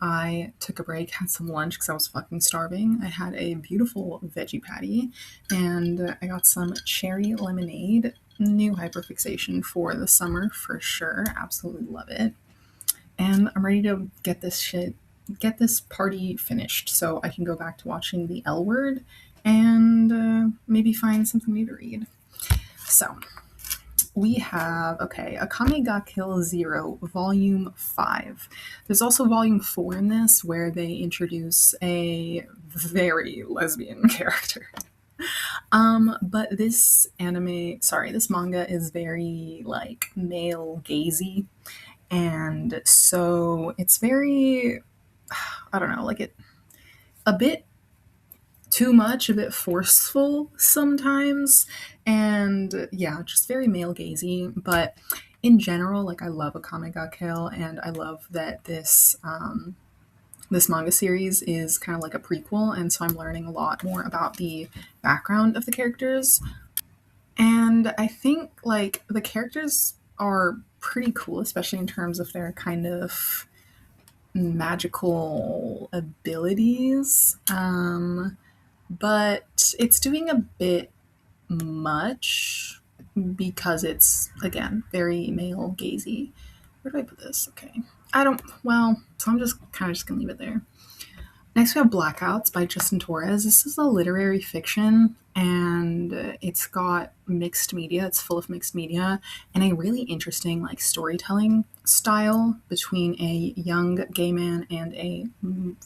I took a break, had some lunch because I was fucking starving. I had a beautiful veggie patty, and I got some cherry lemonade. New hyperfixation for the summer for sure. Absolutely love it. And I'm ready to get this party finished so I can go back to watching The L Word and maybe find something new to read. So we have, okay, Akame ga Kill Zero, Volume 5. There's also Volume 4 in this, where they introduce a very lesbian character. But this this manga is very, like, male gazy, and so it's very, I don't know, a bit too much, a bit forceful sometimes, and yeah, just very male gazy. But in general, like I love Akame ga Kill, and I love that this manga series is kind of like a prequel, and so I'm learning a lot more about the background of the characters. And I think like the characters are pretty cool, especially in terms of their kind of magical abilities. But it's doing a bit much because it's, again, very male gazy. Where do I put this? Okay. I don't, well, so I'm just kind of just gonna leave it there. Next, we have Blackouts by Justin Torres. This is a literary fiction, and it's got mixed media. It's full of mixed media and a really interesting like storytelling style between a young gay man and a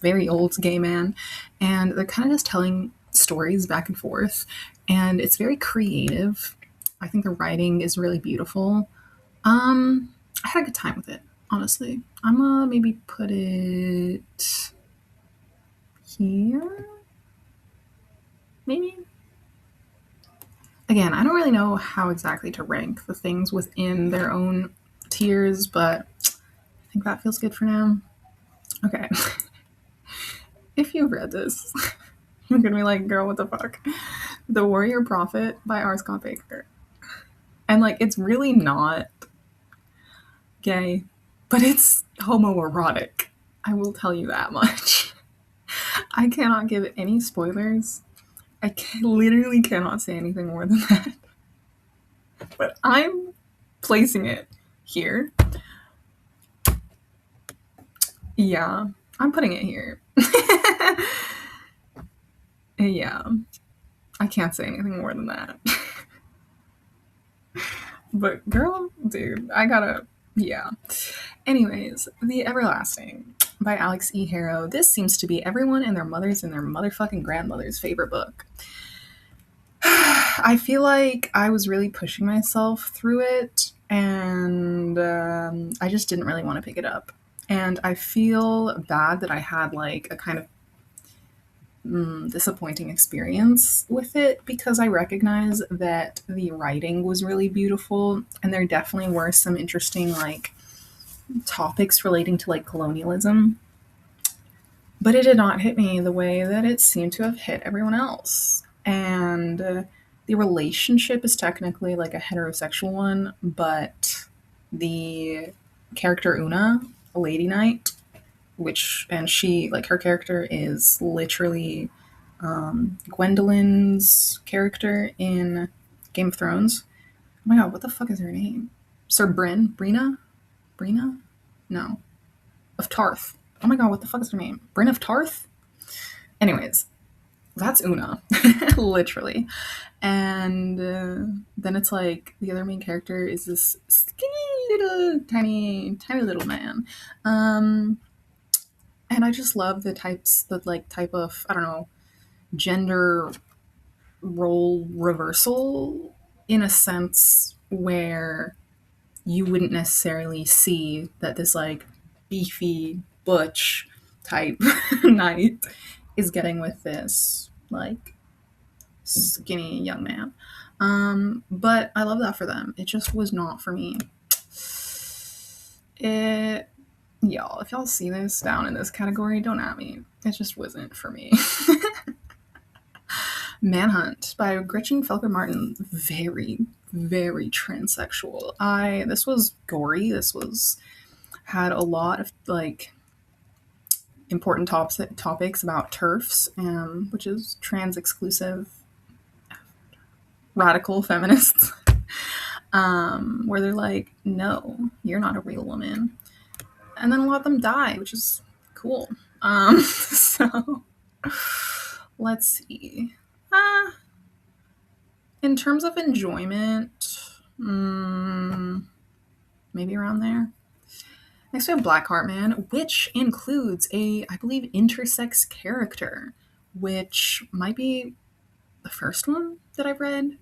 very old gay man, and they're kind of just telling stories back and forth, and it's very creative. I think the writing is really beautiful. I had a good time with it, honestly. I'm gonna maybe put it here, maybe. Again, I don't really know how exactly to rank the things within their own tiers, but I think that feels good for now. Okay. If you've read this, you're gonna be like, girl, what the fuck? The Warrior Prophet by R. Scott Baker. And like, it's really not gay, but it's homoerotic. I will tell you that much. I cannot give any spoilers. Literally cannot say anything more than that. But I'm placing it here. Yeah, I'm putting it here. Yeah, I can't say anything more than that. But girl, dude, I gotta, yeah. Anyways, The Everlasting by Alex E. Harrow. This seems to be everyone and their mothers and their motherfucking grandmother's favorite book. I feel like I was really pushing myself through it, and I just didn't really want to pick it up. And I feel bad that I had like a kind of disappointing experience with it, because I recognize that the writing was really beautiful, and there definitely were some interesting like topics relating to like colonialism, but it did not hit me the way that it seemed to have hit everyone else. And the relationship is technically like a heterosexual one, but the character Una, a lady knight, and she, like, her character is literally Gwendolyn's character in Game of Thrones. Oh my god, what the fuck is her name? Sir Brina? No. Of Tarth. Oh my god, what the fuck is her name? Bryn of Tarth? Anyways, that's Una, literally. And then it's like the other main character is this skinny little, tiny little man. And I just love the type of, I don't know, gender role reversal, in a sense where you wouldn't necessarily see that this like beefy butch type knight is getting with this like skinny young man. But I love that for them. It just was not for me. Y'all, if y'all see this down in this category, don't at me. It just wasn't for me. Manhunt by Gretchen Felker Martin. Very, very transsexual. This was gory. Had a lot of like important topics about TERFs, which is trans exclusive radical feminists, where they're like, no, you're not a real woman. And then a lot of them die, which is cool. So let's see. In terms of enjoyment, maybe around there. Next we have Blackheart Man, which includes a, I believe, intersex character, which might be the first one that I've read.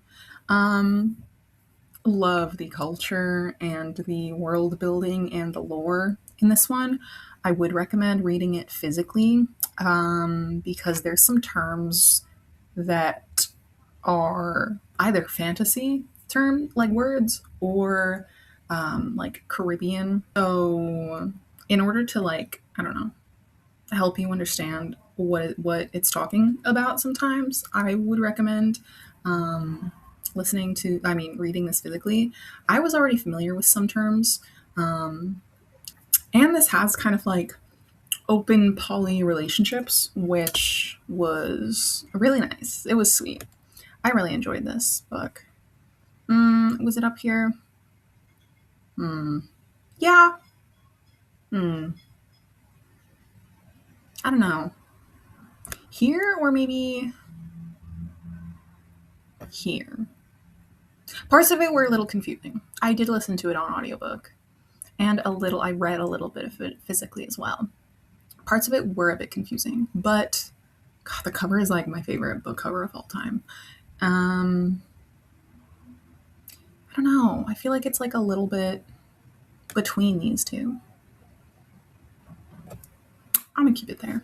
Love the culture and the world building and the lore in this one. I would recommend reading it physically, because there's some terms that are either fantasy term like words or like Caribbean. So in order to like, I don't know, help you understand what it's talking about, sometimes I would recommend reading this physically. I was already familiar with some terms, and this has kind of like open poly relationships, which was really nice. It was sweet. I really enjoyed this book. Was it up here? Yeah. I don't know. Here or maybe here. Parts of it were a little confusing. I did listen to it on audiobook, and I read a little bit of it physically as well. Parts of it were a bit confusing, but God, the cover is like my favorite book cover of all time. Um, I don't know. I feel like it's like a little bit between these two. I'm gonna keep it there.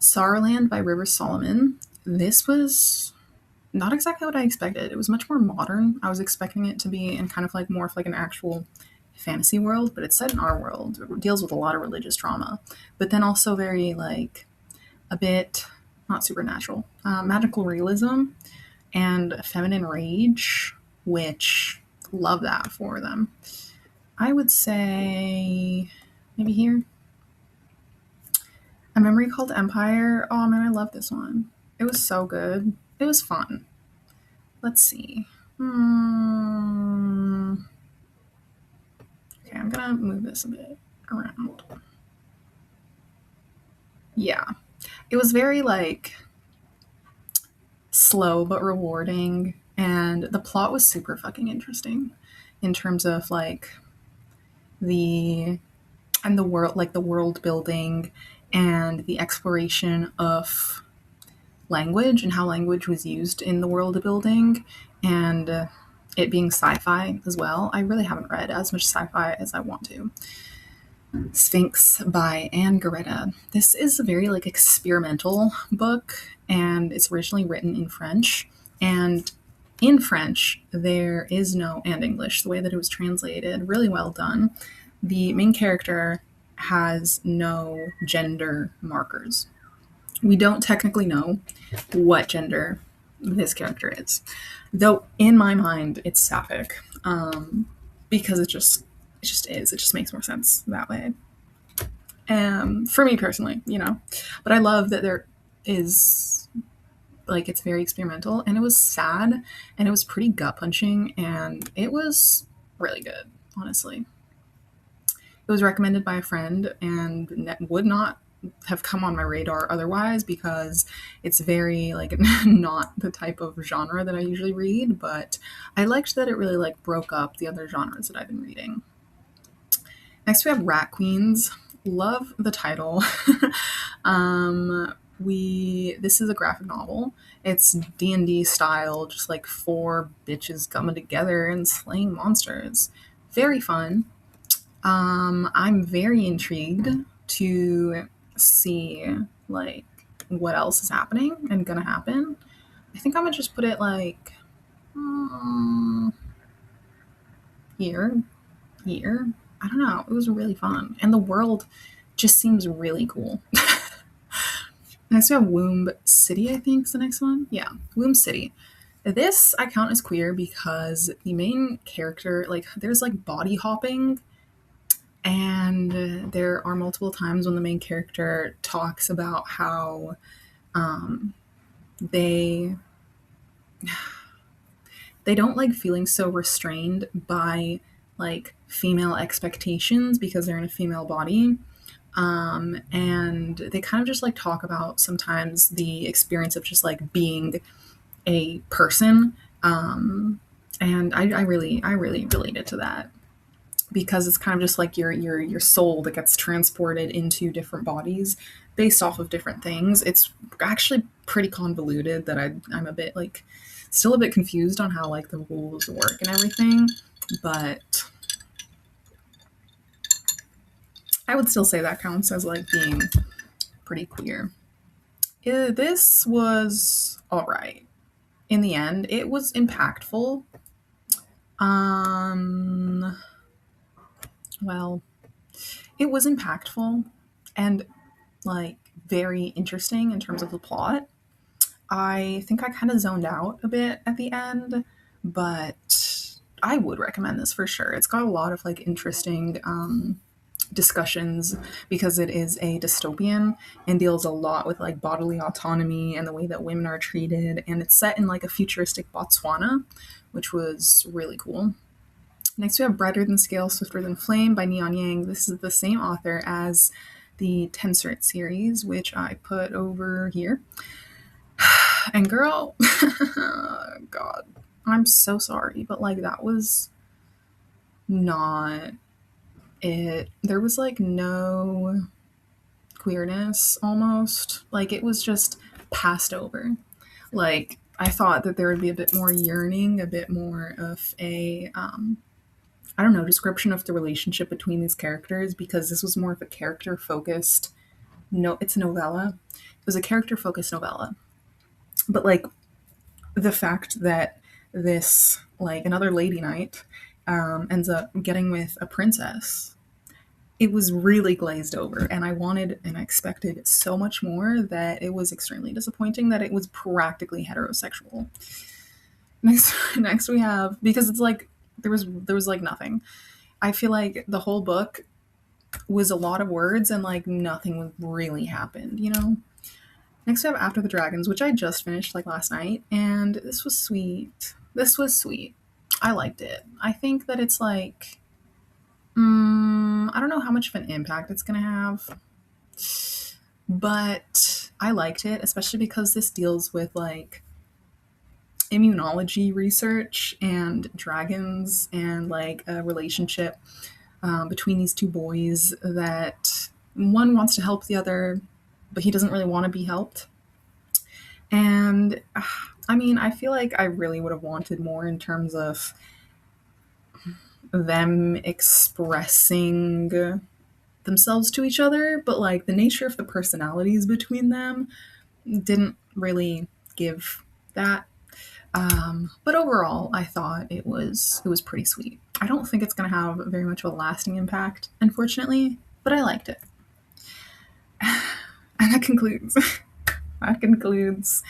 Saarland by River Solomon. This was not exactly what I expected. It was much more modern. I was expecting it to be in kind of like more of like an actual fantasy world, but it's set in our world. It deals with a lot of religious trauma, but then also very like a bit not supernatural, magical realism and feminine rage, which love that for them. I would say maybe here. A Memory Called Empire. Oh man, I love this one. It was so good. It was fun. Let's see. Okay, I'm gonna move this a bit around. Yeah. It was very like slow but rewarding, and the plot was super fucking interesting in terms of like the and the world, like the world building and the exploration of language and how language was used in the world building, and it being sci-fi as well. I really haven't read as much sci-fi as I want to. Sphinx by Anne Garretta. This is a very like experimental book, and it's originally written in French. And in French, there is no, and English, the way that it was translated, really well done. The main character has no gender markers. We don't technically know what gender this character is, though in my mind it's sapphic, because it just is. It just makes more sense that way. For me personally, you know. But I love that there is like it's very experimental, and it was sad, and it was pretty gut punching, and it was really good, honestly. It was recommended by a friend and would not have come on my radar otherwise because it's very like not the type of genre that I usually read, but I liked that it really like broke up the other genres that I've been reading. Next we have Rat Queens. Love the title. We This is a graphic novel. It's D&D style, just like four bitches coming together and slaying monsters. Very fun. I'm very intrigued to see like what else is happening and gonna happen. I think I'm gonna just put it like here, here. I don't know. It was really fun, and the world just seems really cool. Next we have Womb City. I think is the next one. Yeah, Womb City. This I count as queer because the main character, like, there's like body hopping, and there are multiple times when the main character talks about how they don't like feeling so restrained by like female expectations because they're in a female body. And they kind of just like talk about sometimes the experience of just like being a person. And I really related to that because it's kind of just like your soul that gets transported into different bodies based off of different things. It's actually pretty convoluted that I'm a bit like still a bit confused on how like the rules work and everything, but I would still say that counts as like being pretty queer. This was all right. In the end, it was impactful. Well, it was impactful and like very interesting in terms of the plot. I think I kind of zoned out a bit at the end, but I would recommend this for sure. It's got a lot of like interesting discussions because it is a dystopian and deals a lot with like bodily autonomy and the way that women are treated. And it's set in like a futuristic Botswana, which was really cool. Next, we have Brighter Than Scale, Swifter Than Flame by Neon Yang. This is the same author as the Tensert series, which I put over here. And girl, God, I'm so sorry, but like that was not there was like no queerness almost. Like it was just passed over. Like I thought that there would be a bit more yearning, a bit more of a I don't know, description of the relationship between these characters, because this was more of a character focused, no, it's a novella. It was a character focused novella. But like the fact that this, like another lady knight, ends up getting with a princess, it was really glazed over, and I wanted and I expected so much more that it was extremely disappointing that it was practically heterosexual. Next we have, because it's like there was like nothing. I feel like the whole book was a lot of words and like nothing really happened, you know? Next we have After the Dragons, which I just finished like last night, and this was sweet. This was sweet. I liked it. I think that it's like I don't know how much of an impact it's gonna have, but I liked it, especially because this deals with like immunology research and dragons and like a relationship between these two boys that one wants to help the other, but he doesn't really want to be helped. And I mean, I feel like I really would have wanted more in terms of them expressing themselves to each other, but like the nature of the personalities between them didn't really give that. But overall, I thought it was pretty sweet. I don't think it's going to have very much of a lasting impact, unfortunately, but I liked it. And that concludes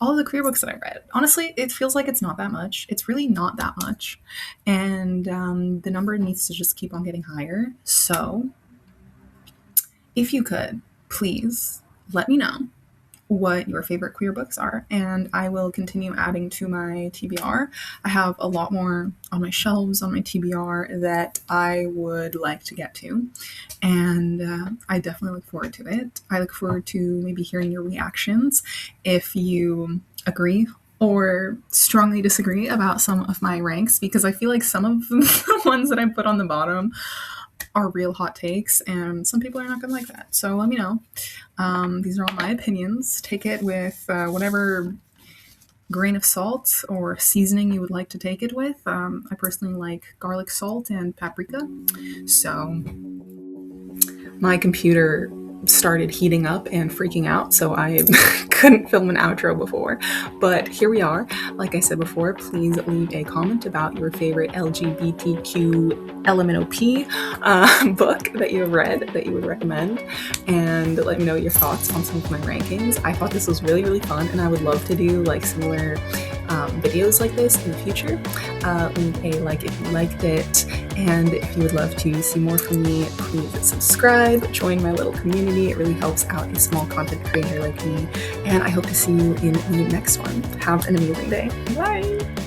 all of the queer books that I read. Honestly, it feels like it's not that much. It's really not that much, and the number needs to just keep on getting higher. So, if you could, please let me know what your favorite queer books are, and I will continue adding to my TBR. I have a lot more on my shelves on my TBR that I would like to get to, and I definitely look forward to it. I look forward to maybe hearing your reactions if you agree or strongly disagree about some of my ranks, because I feel like some of the ones that I put on the bottom are real hot takes, and some people are not going to like that. So let me know. These are all my opinions. Take it with whatever grain of salt or seasoning you would like to take it with. I personally like garlic salt and paprika. So my computer started heating up and freaking out, so I couldn't film an outro before. But here we are. Like I said before, please leave a comment about your favorite LGBTQ LMNOP book that you have read that you would recommend, and let me know your thoughts on some of my rankings. I thought this was really, really fun, and I would love to do like similar videos like this in the future. Leave a like if you liked it, and if you would love to see more from me, please subscribe, join my little community. It really helps out a small content creator like me, and I hope to see you in the next one. Have an amazing day. Bye!